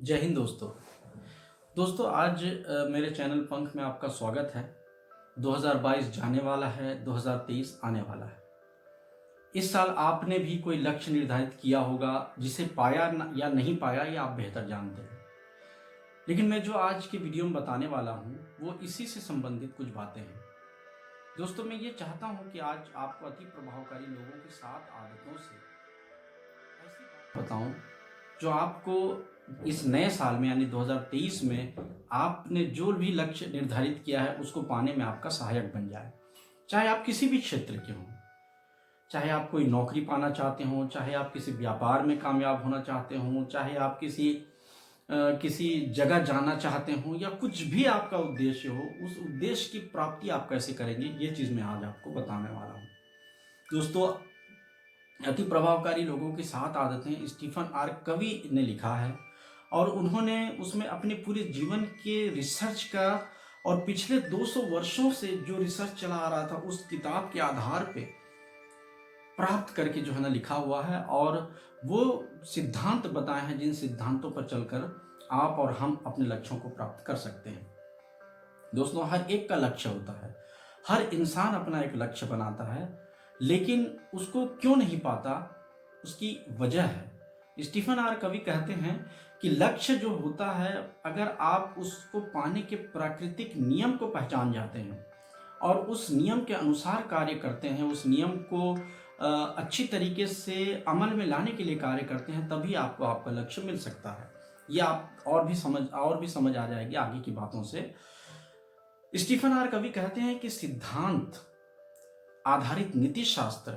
जय हिंद दोस्तों। आज मेरे चैनल पंख में आपका स्वागत है। 2022 जाने वाला है, 2023 आने वाला है। इस साल आपने भी कोई लक्ष्य निर्धारित किया होगा जिसे पाया या नहीं पाया ये आप बेहतर जानते हैं। लेकिन मैं जो आज की वीडियो में बताने वाला हूँ वो इसी से संबंधित कुछ बातें हैं। दोस्तों, मैं ये चाहता हूँ कि आज आपको अति प्रभावकारी लोगों की 7 आदतों से ऐसी बात बताऊं जो आपको इस नए साल में यानी 2023 में आपने जो भी लक्ष्य निर्धारित किया है उसको पाने में आपका सहायक बन जाए। चाहे आप किसी भी क्षेत्र के हों, चाहे आप कोई नौकरी पाना चाहते हो, चाहे आप किसी व्यापार में कामयाब होना चाहते हो, चाहे आप किसी जगह जाना चाहते हो या कुछ भी आपका उद्देश्य हो, उस उद्देश्य की प्राप्ति आप कैसे करेंगे ये चीज़ मैं आज आपको बताने वाला हूँ। दोस्तों, अति प्रभावकारी लोगों की 7 आदतें स्टीफन आर कवी ने लिखा है और उन्होंने उसमें अपने पूरे जीवन के रिसर्च का और पिछले 200 वर्षों से जो रिसर्च चला आ रहा था उस किताब के आधार पे प्राप्त करके जो है ना लिखा हुआ है और वो सिद्धांत बताए हैं जिन सिद्धांतों पर चलकर आप और हम अपने लक्ष्यों को प्राप्त कर सकते हैं। दोस्तों, हर एक का लक्ष्य होता है, हर इंसान अपना एक लक्ष्य बनाता है, लेकिन उसको क्यों नहीं पाता उसकी वजह है। स्टीफन आर कवी कहते हैं कि लक्ष्य जो होता है, अगर आप उसको पाने के प्राकृतिक नियम को पहचान जाते हैं और उस नियम के अनुसार कार्य करते हैं, उस नियम को अच्छी तरीके से अमल में लाने के लिए कार्य करते हैं, तभी आपको आपका लक्ष्य मिल सकता है। ये आप और भी समझ आ जाएगी आगे की बातों से। स्टीफन आर कवी कहते हैं कि सिद्धांत आधारित नीति शास्त्र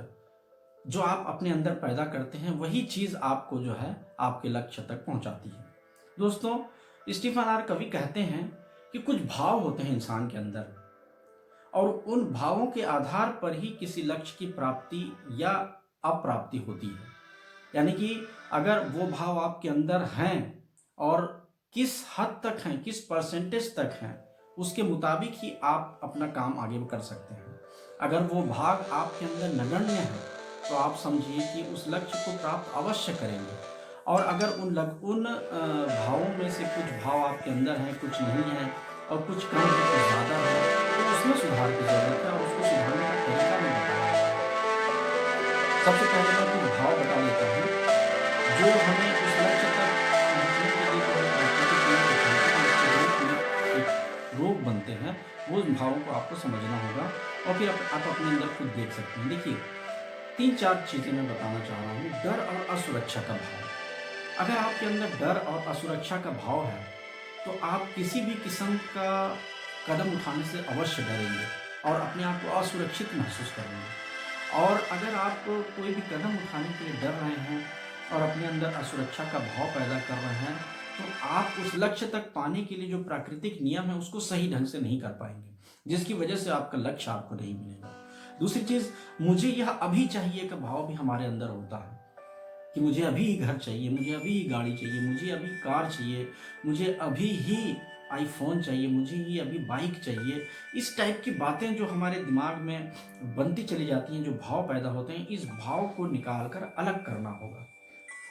जो आप अपने अंदर पैदा करते हैं वही चीज आपको जो है आपके लक्ष्य तक पहुंचाती है। दोस्तों, स्टीफन आर कवी कहते हैं कि कुछ भाव होते हैं इंसान के अंदर और उन भावों के आधार पर ही किसी लक्ष्य की प्राप्ति या अप्राप्ति होती है। यानी कि अगर वो भाव आपके अंदर हैं और किस हद तक हैं, किस परसेंटेज तक हैं, उसके मुताबिक ही आप अपना काम आगे कर सकते हैं। अगर वो भाग आपके अंदर नगण्य है तो आप समझिए कि उस लक्ष्य को प्राप्त अवश्य करेंगे। और अगर उन भावों में से कुछ भाव आपके अंदर हैं, कुछ नहीं है और कुछ कम है, कुछ ज़्यादा है, तो उसमें सुधार की जरूरत है और उसको सुधारने का तरीका मैं बताऊंगा। सबसे पहले मैं कुछ भाव बता देता हूँ जो हमें उस लक्ष्य तक पहुंचने के लिए जो है प्राकृतिक नियम को चलते हैं, उसके विरुद्ध एक रोग बनते हैं। वो भावों को आपको समझना होगा और फिर आप अपने अंदर खुद देख सकते हैं। देखिए, 3-4 चीजें मैं बताना चाह रहा हूँ। डर और असुरक्षा का भाव। अगर आपके अंदर डर और असुरक्षा का भाव है तो आप किसी भी किस्म का कदम उठाने से अवश्य डरेंगे और अपने आप को असुरक्षित महसूस करेंगे। और अगर आप कोई भी कदम उठाने के लिए डर रहे हैं और अपने अंदर असुरक्षा का भाव पैदा कर रहे हैं तो आप उस लक्ष्य तक पाने के लिए जो प्राकृतिक नियम है उसको सही ढंग से नहीं कर पाएंगे, जिसकी वजह से आपका लक्ष्य आपको नहीं मिलेगा। दूसरी चीज, मुझे यह अभी चाहिए का भाव भी हमारे अंदर होता है कि मुझे अभी ही घर चाहिए, मुझे अभी ही गाड़ी चाहिए, मुझे अभी कार चाहिए, मुझे अभी ही आईफोन चाहिए, मुझे ही अभी बाइक चाहिए। इस टाइप की बातें जो हमारे दिमाग में बनती चली जाती हैं, जो भाव पैदा होते हैं, इस भाव को निकाल कर अलग करना होगा।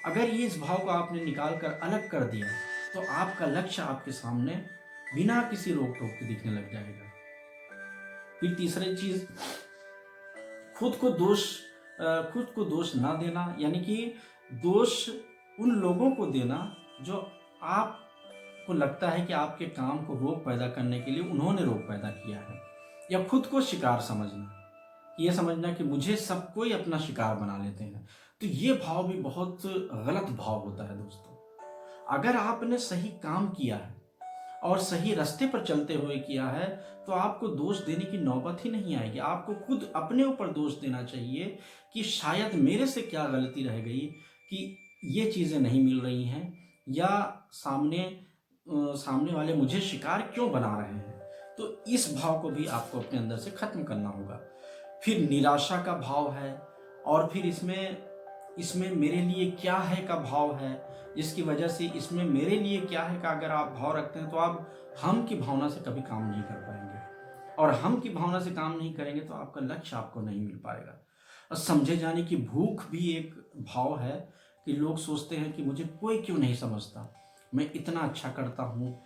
अगर ये इस भाव को आपने निकाल कर अलग कर दिया तो आपका लक्ष्य आपके सामने बिना किसी रोक टोक के दिखने लग जाएगा। फिर तीसरी चीज, खुद को दोष खुद को दोष ना देना, यानी कि दोष उन लोगों को देना जो आपको लगता है कि आपके काम को रोक पैदा करने के लिए उन्होंने रोक पैदा किया है। या खुद को शिकार समझना, ये समझना कि मुझे सब कोई अपना शिकार बना लेते हैं, तो ये भाव भी बहुत गलत भाव होता है। दोस्तों, अगर आपने सही काम किया है और सही रास्ते पर चलते हुए किया है तो आपको दोष देने की नौबत ही नहीं आएगी। आपको खुद अपने ऊपर दोष देना चाहिए कि शायद मेरे से क्या गलती रह गई कि ये चीज़ें नहीं मिल रही हैं या सामने वाले मुझे शिकार क्यों बना रहे हैं। तो इस भाव को भी आपको अपने अंदर से खत्म करना होगा। फिर निराशा का भाव है और फिर इसमें मेरे लिए क्या है का भाव है, जिसकी वजह से इसमें मेरे लिए क्या है का अगर आप भाव रखते हैं तो आप हम की भावना से कभी काम नहीं कर पाएंगे और हम की भावना से काम नहीं करेंगे तो आपका लक्ष्य आपको नहीं मिल पाएगा। और समझे जाने की भूख भी एक भाव है कि लोग सोचते हैं कि मुझे कोई क्यों नहीं समझता, मैं इतना अच्छा करता हूँ,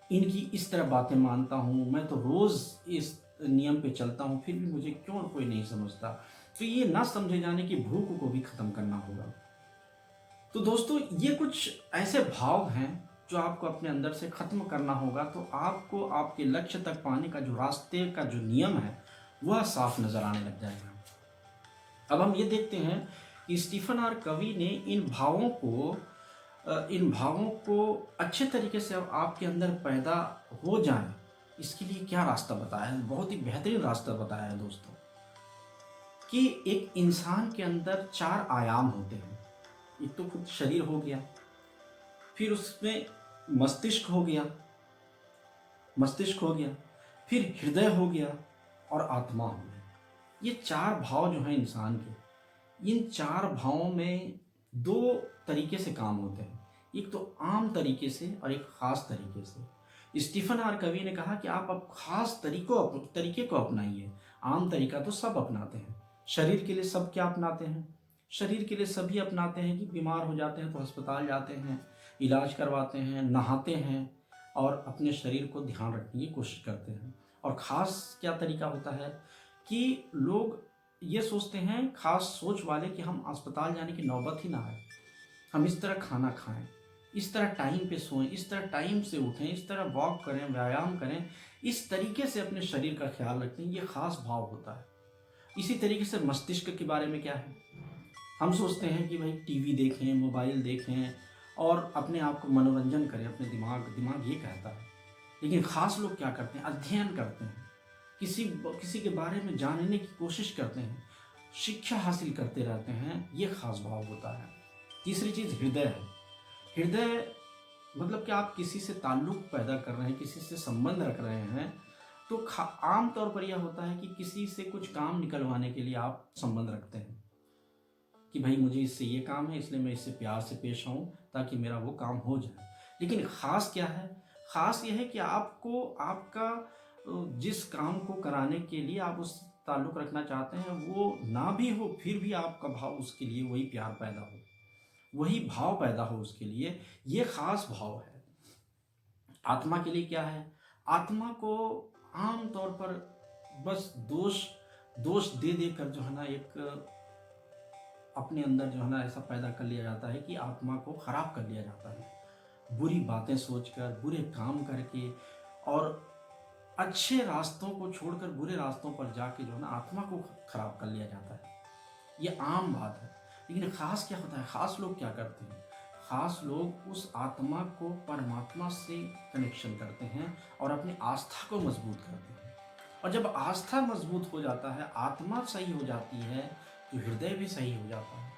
इनकी इस तरह बातें मानता हूँ, मैं तो रोज़ इस नियम पे चलता हूँ, फिर भी मुझे क्यों कोई नहीं समझता। तो ये ना समझे जाने की भूख को भी ख़त्म करना होगा। तो दोस्तों, ये कुछ ऐसे भाव हैं जो आपको अपने अंदर से ख़त्म करना होगा, तो आपको आपके लक्ष्य तक पाने का जो रास्ते का जो नियम है वह साफ नज़र आने लग जाएगा। अब हम ये देखते हैं कि स्टीफन आर कवी ने इन भावों को अच्छे तरीके से अब आपके अंदर पैदा हो जाए, इसके लिए क्या रास्ता बताया है। बहुत ही बेहतरीन रास्ता बताया है दोस्तों, कि एक इंसान के अंदर 4 आयाम होते हैं। एक तो खुद शरीर हो गया, फिर उसमें मस्तिष्क हो गया मस्तिष्क हो गया, फिर हृदय हो गया और आत्मा हो गया। ये 4 भाव जो हैं इंसान के, इन 4 भावों में 2 तरीके से काम होते हैं। एक तो आम तरीके से और एक ख़ास तरीके से। स्टीफन आर कवी ने कहा कि आप अब ख़ास तरीके को अपनाइए। आम तरीका तो सब अपनाते हैं। शरीर के लिए सब क्या अपनाते हैं? शरीर के लिए सभी अपनाते हैं कि बीमार हो जाते हैं तो अस्पताल जाते हैं, इलाज करवाते हैं, नहाते हैं और अपने शरीर को ध्यान रखने की कोशिश करते हैं। और ख़ास क्या तरीका होता है कि लोग ये सोचते हैं, खास सोच वाले, कि हम अस्पताल जाने की नौबत ही ना आए, हम इस तरह खाना खाएं, इस तरह टाइम पे सोएं, इस तरह टाइम से उठें, इस तरह वॉक करें, व्यायाम करें, इस तरीके से अपने शरीर का ख्याल रखें। ये खास भाव होता है। इसी तरीके से मस्तिष्क के बारे में क्या है, हम सोचते हैं कि भाई टीवी देखें, मोबाइल देखें और अपने आप को मनोरंजन करें, अपने दिमाग ये कहता है। लेकिन ख़ास लोग क्या करते हैं? अध्ययन करते हैं, किसी के बारे में जानने की कोशिश करते हैं, शिक्षा हासिल करते रहते हैं। ये खास भाव होता है। तीसरी चीज़ हृदय है। हृदय मतलब कि आप किसी से ताल्लुक़ पैदा कर रहे हैं, किसी से संबंध रख रहे हैं, तो आम तौर पर यह होता है कि किसी से कुछ काम निकलवाने के लिए आप संबंध रखते हैं कि भाई मुझे इससे ये काम है, इसलिए मैं इससे प्यार से पेश आऊँ ताकि मेरा वो काम हो जाए। लेकिन ख़ास क्या है? ख़ास ये है कि आपको आपका जिस काम को कराने के लिए आप उस ताल्लुक़ रखना चाहते हैं वो ना भी हो, फिर भी आपका भाव उसके लिए वही प्यार पैदा हो, वही भाव पैदा हो उसके लिए, ये ख़ास भाव है। आत्मा के लिए क्या है? आत्मा को आम तौर पर बस दोष दे देकर जो है ना, एक अपने अंदर जो है ना ऐसा पैदा कर लिया जाता है कि आत्मा को खराब कर लिया जाता है। बुरी बातें सोचकर, बुरे काम करके और अच्छे रास्तों को छोड़कर बुरे रास्तों पर जाके जो है ना आत्मा को खराब कर लिया जाता है। ये आम बात है। लेकिन ख़ास क्या होता है? ख़ास लोग क्या करते हैं? ख़ास लोग उस आत्मा को परमात्मा से कनेक्शन करते हैं और अपनी आस्था को मजबूत करते हैं। और जब आस्था मजबूत हो जाता है, आत्मा सही हो जाती है, तो हृदय भी सही हो जाता है।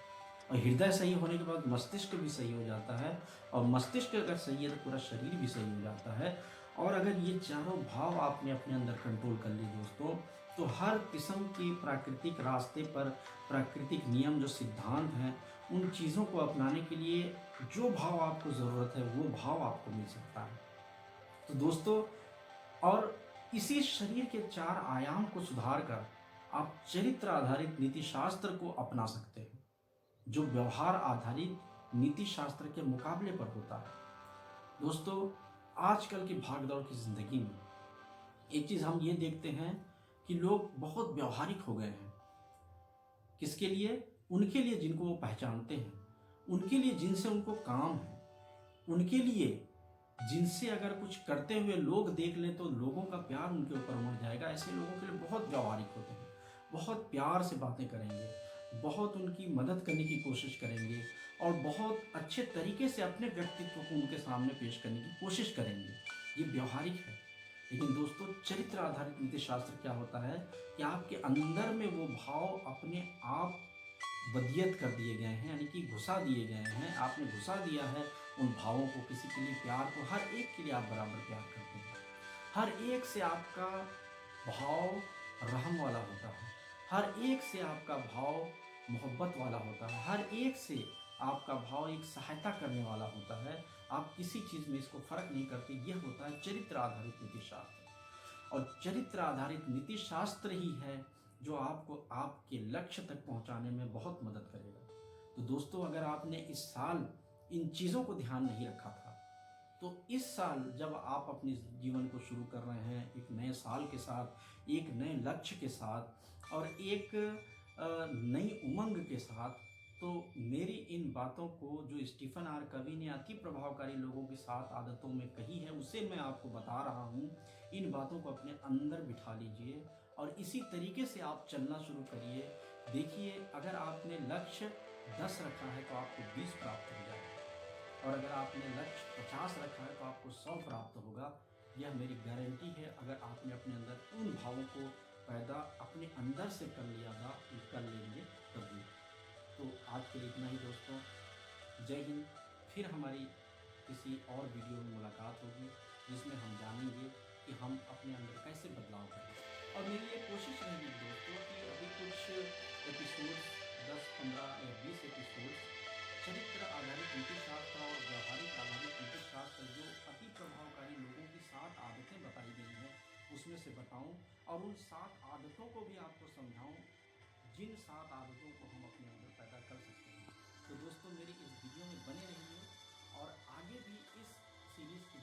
और हृदय सही होने के बाद मस्तिष्क भी सही हो जाता है, और मस्तिष्क अगर सही है तो पूरा शरीर भी सही हो जाता है। और अगर ये चारों भाव आपने अपने अंदर कंट्रोल कर लिए दोस्तों, तो हर किस्म की प्राकृतिक रास्ते पर, प्राकृतिक नियम जो सिद्धांत हैं, उन चीज़ों को अपनाने के लिए जो भाव आपको ज़रूरत है वो भाव आपको मिल सकता है। तो दोस्तों, और इसी शरीर के 4 आयाम को सुधार कर आप चरित्र आधारित नीति शास्त्र को अपना सकते हैं, जो व्यवहार आधारित नीति शास्त्र के मुकाबले पर होता है। दोस्तों, आजकल की भागदौड़ की ज़िंदगी में एक चीज़ हम ये देखते हैं कि लोग बहुत व्यवहारिक हो गए हैं। किसके लिए? उनके लिए जिनको वो पहचानते हैं, उनके लिए जिनसे उनको काम है, उनके लिए जिनसे अगर कुछ करते हुए लोग देख लें तो लोगों का प्यार उनके ऊपर उमड़ जाएगा। ऐसे लोगों के लिए बहुत व्यावहारिक होते हैं, बहुत प्यार से बातें करेंगे, बहुत उनकी मदद करने की कोशिश करेंगे और बहुत अच्छे तरीके से अपने व्यक्तित्व को उनके सामने पेश करने की कोशिश करेंगे। ये व्यावहारिक है। लेकिन दोस्तों, चरित्र आधारित नीति शास्त्र क्या होता है कि आपके अंदर में वो भाव अपने आप बदियत कर दिए गए हैं, यानी कि घुसा दिए गए हैं। आपने घुसा दिया है उन भावों को, किसी के लिए प्यार को, हर एक के लिए आप बराबर प्यार करते हैं। हर एक से आपका भाव रहम वाला होता है, हर एक से आपका भाव मोहब्बत वाला होता है, हर एक से आपका भाव एक सहायता करने वाला होता है। आप किसी चीज़ में इसको फ़र्क नहीं करते। यह होता है चरित्र आधारित नीति शास्त्र। और चरित्र आधारित नीति शास्त्र ही है जो आपको आपके लक्ष्य तक पहुंचाने में बहुत मदद करेगा। तो दोस्तों, अगर आपने इस साल इन चीज़ों को ध्यान नहीं रखा था, इस साल जब आप अपने जीवन को शुरू कर रहे हैं एक नए साल के साथ, एक नए लक्ष्य के साथ और एक नई उमंग के साथ, तो मेरी इन बातों को जो स्टीफन आर कवी ने अति प्रभावकारी लोगों के साथ आदतों में कही है उसे मैं आपको बता रहा हूँ। इन बातों को अपने अंदर बिठा लीजिए और इसी तरीके से आप चलना शुरू करिए। देखिए, अगर आपने लक्ष्य 10 रखा है तो आपको 20 प्राप्त हो जाएगा, और अगर आपने लक्ष्य 50 रखा है तो आपको 100 प्राप्त होगा। यह मेरी गारंटी है। अगर आपने अपने अंदर उन भावों को पैदा अपने अंदर से कर लेंगे तभी। तो आज के लिए इतना ही दोस्तों। जय हिंद। फिर हमारी किसी और वीडियो में मुलाकात होगी जिसमें हम जानेंगे कि हम अपने अंदर कैसे बदलाव करें। और मेरी ये कोशिश रहेगी दोस्तों कि अभी कुछ एपिसोड्स 10, 15 या 20 एपिसोड्स चरित्र आधारित नीतिशास्त्र और व्यवहारिक आधारित नीतिशास्त्र जो अति प्रभावकारी लोगों की 7 आदतें बताई गई हैं उसमें से बताऊं, और उन 7 आदतों को भी आपको समझाऊं जिन 7 आदतों को हम अपने अंदर पैदा कर सकते हैं। तो दोस्तों, मेरी इस वीडियो में बने रहिए और आगे भी इस सीरीज़ की